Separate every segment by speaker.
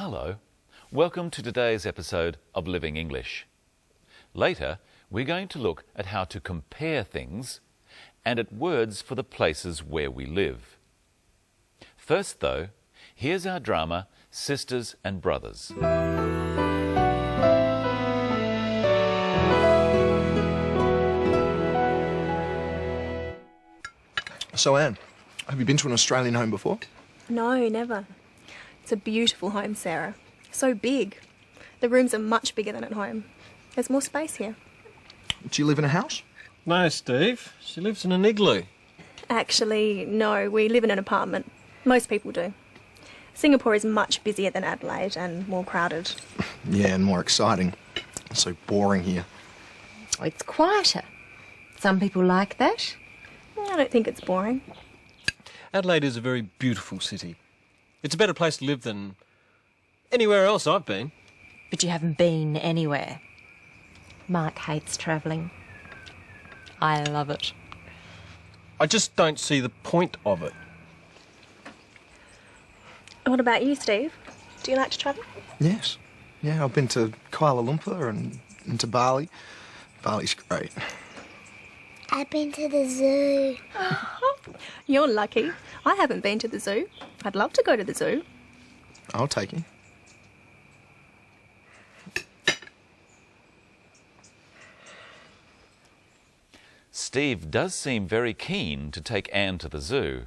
Speaker 1: Hello, welcome to today's episode of Living English. Later, we're going to look at how to compare things and at words for the places where we live. First, though, here's our drama, Sisters and Brothers.
Speaker 2: So, Anne, have you been to an Australian home before?
Speaker 3: No, never. It's a beautiful home, Sarah. So big. The rooms are much bigger than at home. There's more space here.
Speaker 2: Do you live in a house?
Speaker 4: No, Steve. She lives in an igloo.
Speaker 3: Actually, no, we live in an apartment. Most people do. Singapore is much busier than Adelaide and more crowded.
Speaker 2: Yeah, and more exciting. It's so boring here.
Speaker 5: It's quieter. Some people like that.
Speaker 3: I don't think it's boring.
Speaker 4: Adelaide is a very beautiful city. It's a better place to live than anywhere else I've been.
Speaker 5: But you haven't been anywhere. Mark hates travelling. I love it.
Speaker 4: I just don't see the point of it.
Speaker 3: What about you, Steve? Do you like to travel?
Speaker 2: Yes. Yeah, I've been to Kuala Lumpur and to Bali. Bali's great.
Speaker 6: I've been to the zoo.
Speaker 3: You're lucky. I haven't been to the zoo. I'd love to go to the zoo.
Speaker 2: I'll take you.
Speaker 1: Steve does seem very keen to take Anne to the zoo.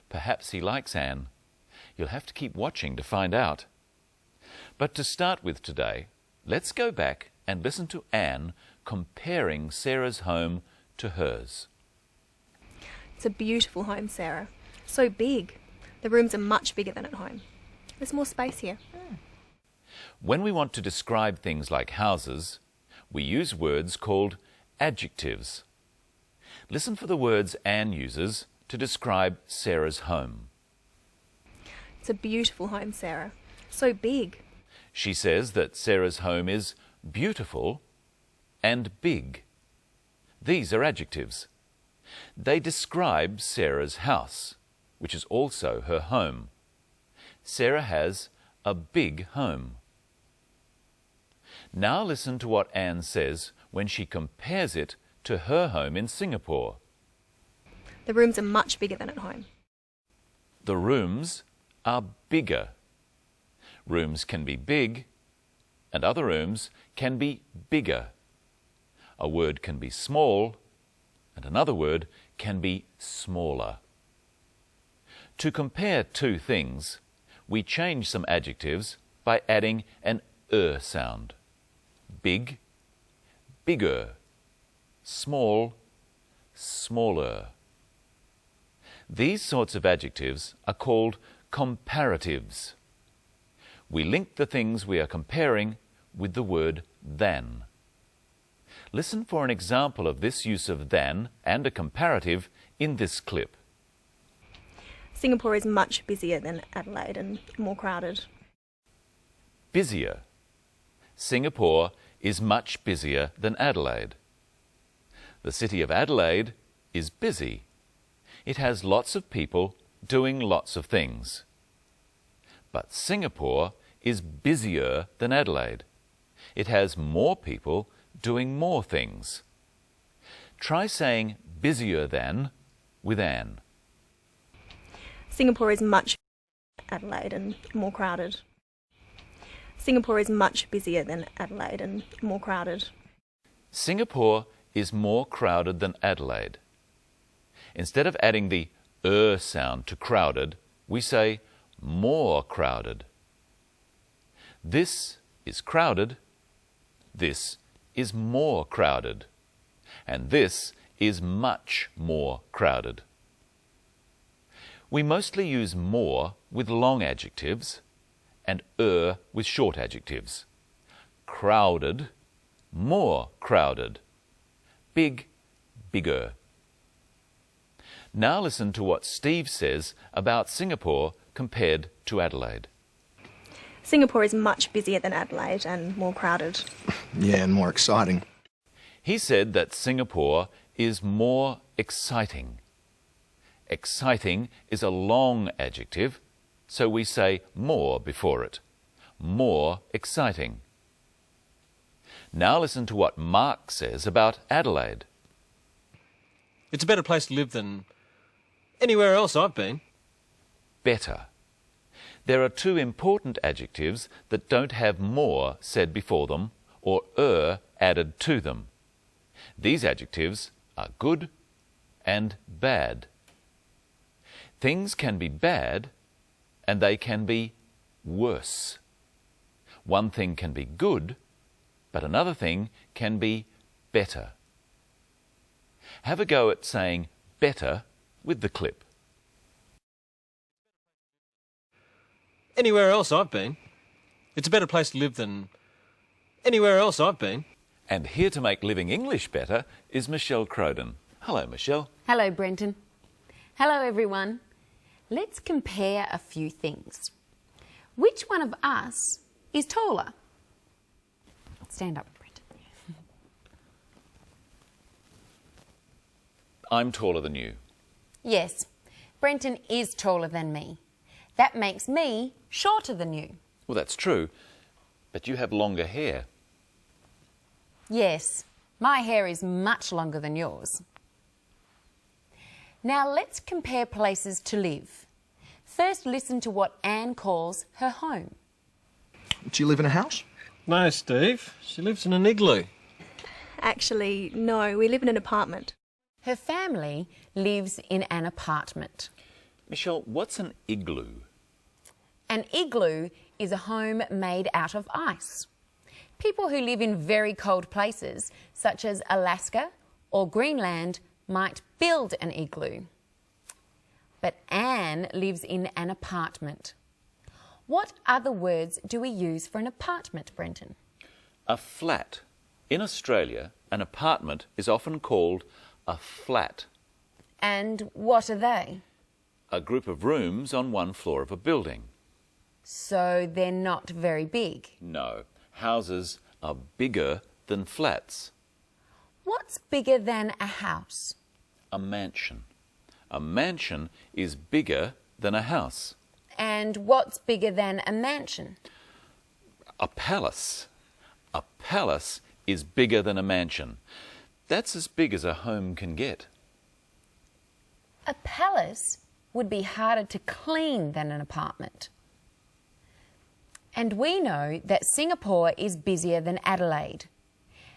Speaker 1: Perhaps he likes Anne. You'll have to keep watching to find out. But to start with today, let's go back and listen to Anne comparing Sarah's home to hers.
Speaker 3: It's a beautiful home, Sarah. So big. The rooms are much bigger than at home. There's more space here.
Speaker 1: When we want to describe things like houses, we use words called adjectives. Listen for the words Anne uses to describe Sarah's home.
Speaker 3: It's a beautiful home, Sarah. So big.
Speaker 1: She says that Sarah's home is beautiful and big. These are adjectives. They describe Sarah's house, which is also her home. Sarah has a big home. Now listen to what Anne says when she compares it to her home in Singapore.
Speaker 3: The rooms are much bigger than at home.
Speaker 1: The rooms are bigger. Rooms can be big, and other rooms can be bigger. A word can be small, and another word can be smaller. To compare two things, we change some adjectives by adding an sound. Big, bigger. Small, smaller. These sorts of adjectives are called comparatives. We link the things we are comparing with the word than. Listen for an example of this use of than and a comparative in this clip.
Speaker 3: Singapore is much busier than Adelaide and more crowded.
Speaker 1: Busier. Singapore is much busier than Adelaide. The city of Adelaide is busy. It has lots of people doing lots of things. But Singapore is busier than Adelaide. It has more people doing more things. Try saying busier than with Anne.
Speaker 3: Singapore is much Adelaide and more crowded. Singapore is much busier than Adelaide and more crowded.
Speaker 1: Singapore is more crowded than Adelaide. Instead of adding the sound to crowded, we say more crowded. This is crowded. This is more crowded. And this is much more crowded. We mostly use more with long adjectives and with short adjectives. Crowded, more crowded. Big, bigger. Now listen to what Steve says about Singapore compared to Adelaide.
Speaker 3: Singapore is much busier than Adelaide and more crowded.
Speaker 2: Yeah, and more exciting.
Speaker 1: He said that Singapore is more exciting. Exciting is a long adjective, so we say more before it. More exciting. Now listen to what Mark says about Adelaide.
Speaker 4: It's a better place to live than anywhere else I've been.
Speaker 1: Better. There are two important adjectives that don't have more said before them or added to them. These adjectives are good and bad. Things can be bad and they can be worse. One thing can be good, but another thing can be better. Have a go at saying better with the clip.
Speaker 4: Anywhere else I've been. It's a better place to live than anywhere else I've been.
Speaker 1: And here to make living English better is Michelle Crowden. Hello, Michelle.
Speaker 7: Hello, Brenton. Hello, everyone. Let's compare a few things. Which one of us is taller? Stand up, Brenton.
Speaker 1: I'm taller than you.
Speaker 7: Yes, Brenton is taller than me. That makes me shorter than you.
Speaker 1: Well, that's true, but you have longer hair.
Speaker 7: Yes, my hair is much longer than yours. Now let's compare places to live. First, listen to what Anne calls her home.
Speaker 2: Do you live in a house?
Speaker 4: No, Steve. She lives in an igloo.
Speaker 3: Actually, no, we live in an apartment.
Speaker 7: Her family lives in an apartment.
Speaker 1: Michelle, what's an igloo?
Speaker 7: An igloo is a home made out of ice. People who live in very cold places, such as Alaska or Greenland, might build an igloo. But Anne lives in an apartment. What other words do we use for an apartment, Brenton?
Speaker 1: A flat. In Australia, an apartment is often called a flat.
Speaker 7: And what are they?
Speaker 1: A group of rooms on one floor of a building.
Speaker 7: So they're not very big.
Speaker 1: No, houses are bigger than flats.
Speaker 7: What's bigger than a house?
Speaker 1: A mansion. A mansion is bigger than a house.
Speaker 7: And what's bigger than a mansion?
Speaker 1: A palace. A palace is bigger than a mansion. That's as big as a home can get.
Speaker 7: A palace would be harder to clean than an apartment. And we know that Singapore is busier than Adelaide.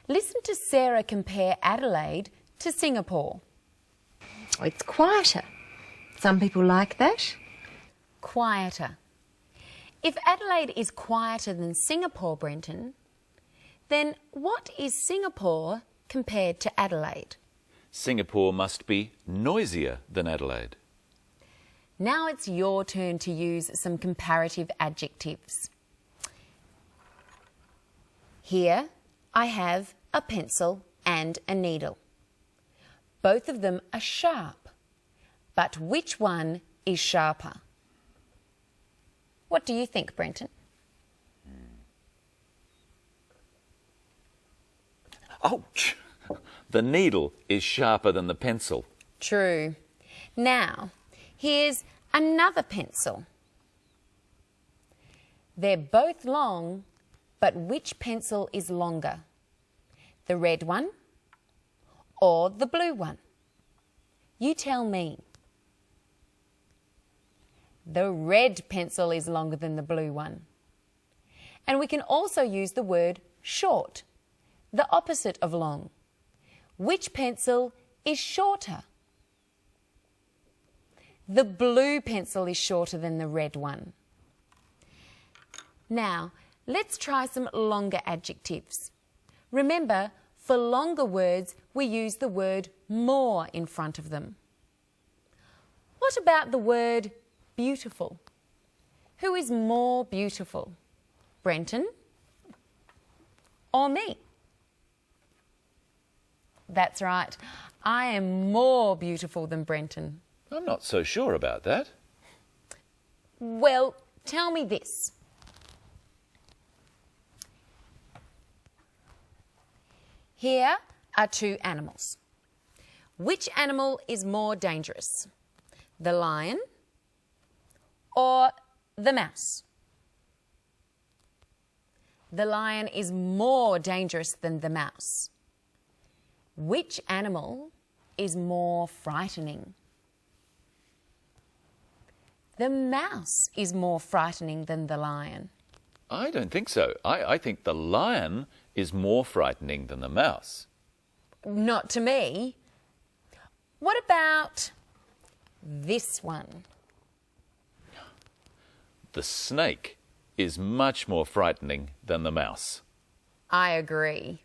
Speaker 7: Listen to Sarah compare Adelaide to Singapore.
Speaker 5: It's quieter. Some people like that.
Speaker 7: Quieter. If Adelaide is quieter than Singapore, Brenton, then what is Singapore compared to Adelaide?
Speaker 1: Singapore must be noisier than Adelaide.
Speaker 7: Now it's your turn to use some comparative adjectives. Here I have a pencil and a needle. Both of them are sharp, but which one is sharper? What do you think, Brenton?
Speaker 1: Ouch! The needle is sharper than the pencil.
Speaker 7: True. Now, here's another pencil. They're both long, but which pencil is longer? The red one or the blue one? You tell me. The red pencil is longer than the blue one. And we can also use the word short, the opposite of long. Which pencil is shorter? The blue pencil is shorter than the red one. Now, let's try some longer adjectives. Remember, for longer words, we use the word more in front of them. What about the word beautiful? Who is more beautiful? Brenton or me? That's right. I am more beautiful than Brenton.
Speaker 1: I'm not so sure about that.
Speaker 7: Well, tell me this. Here are two animals. Which animal is more dangerous? The lion or the mouse. The lion is more dangerous than the mouse. Which animal is more frightening? The mouse is more frightening than the lion.
Speaker 1: I don't think so. I think the lion is more frightening than the mouse.
Speaker 7: Not to me. What about this one?
Speaker 1: The snake is much more frightening than the mouse.
Speaker 7: I agree.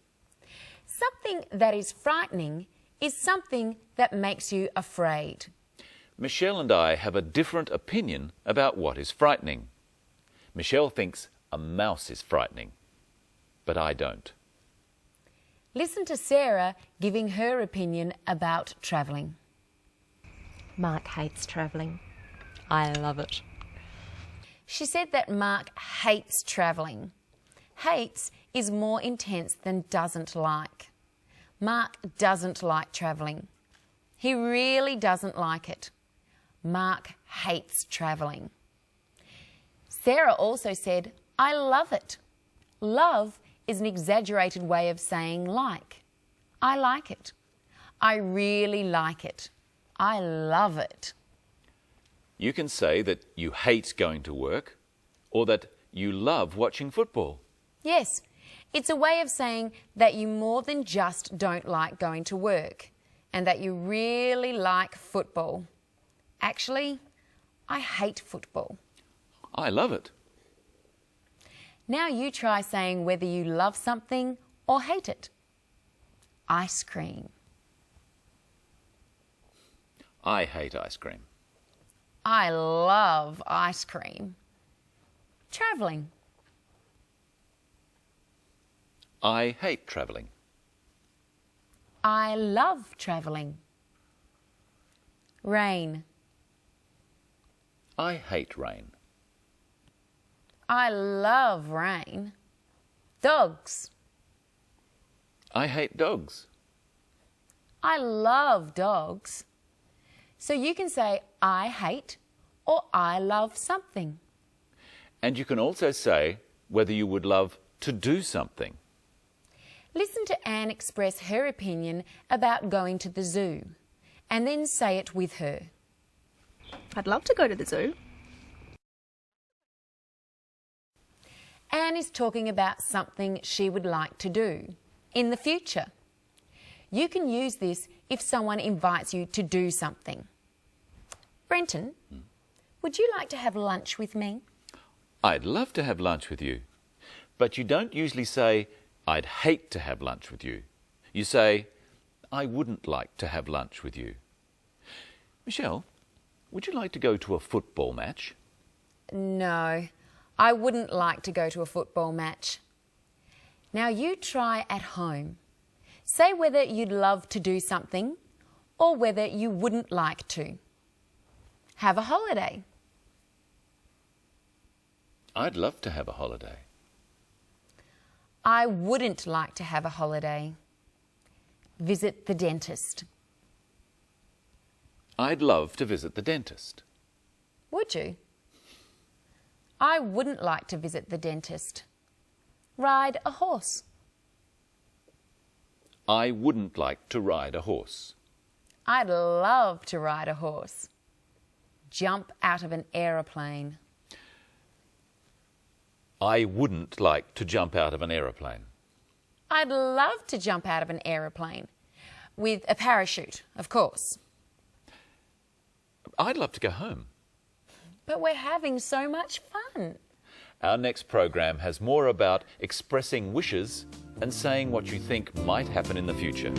Speaker 7: Something that is frightening is something that makes you afraid.
Speaker 1: Michelle and I have a different opinion about what is frightening. Michelle thinks a mouse is frightening, but I don't.
Speaker 7: Listen to Sarah giving her opinion about travelling.
Speaker 5: Mark hates travelling. I love it.
Speaker 7: She said that Mark hates travelling. Hates is more intense than doesn't like. Mark doesn't like travelling. He really doesn't like it. Mark hates travelling. Sarah also said, I love it. Love is an exaggerated way of saying like. I like it. I really like it. I love it.
Speaker 1: You can say that you hate going to work or that you love watching football.
Speaker 7: Yes, it's a way of saying that you more than just don't like going to work and that you really like football. Actually, I hate football.
Speaker 1: I love it.
Speaker 7: Now you try saying whether you love something or hate it. Ice cream.
Speaker 1: I hate ice cream.
Speaker 7: I love ice cream. Travelling.
Speaker 1: I hate travelling.
Speaker 7: I love travelling. Rain.
Speaker 1: I hate rain.
Speaker 7: I love rain. Dogs.
Speaker 1: I hate dogs.
Speaker 7: I love dogs. So you can say I hate or I love something.
Speaker 1: And you can also say whether you would love to do something.
Speaker 7: Listen to Anne express her opinion about going to the zoo and then say it with her.
Speaker 3: I'd love to go to the zoo.
Speaker 7: Anne is talking about something she would like to do in the future. You can use this if someone invites you to do something. Brenton, would you like to have lunch with me?
Speaker 1: I'd love to have lunch with you. But you don't usually say, I'd hate to have lunch with you. You say, I wouldn't like to have lunch with you. Michelle, would you like to go to a football match?
Speaker 7: No, I wouldn't like to go to a football match. Now you try at home. Say whether you'd love to do something or whether you wouldn't like to. Have a holiday.
Speaker 1: I'd love to have a holiday.
Speaker 7: I wouldn't like to have a holiday. Visit the dentist.
Speaker 1: I'd love to visit the dentist.
Speaker 7: Would you? I wouldn't like to visit the dentist. Ride a horse.
Speaker 1: I wouldn't like to ride a horse.
Speaker 7: I'd love to ride a horse. Jump out of an aeroplane.
Speaker 1: I wouldn't like to jump out of an aeroplane.
Speaker 7: I'd love to jump out of an aeroplane. With a parachute, of course.
Speaker 1: I'd love to go home.
Speaker 7: But we're having so much fun.
Speaker 1: Our next program has more about expressing wishes and saying what you think might happen in the future.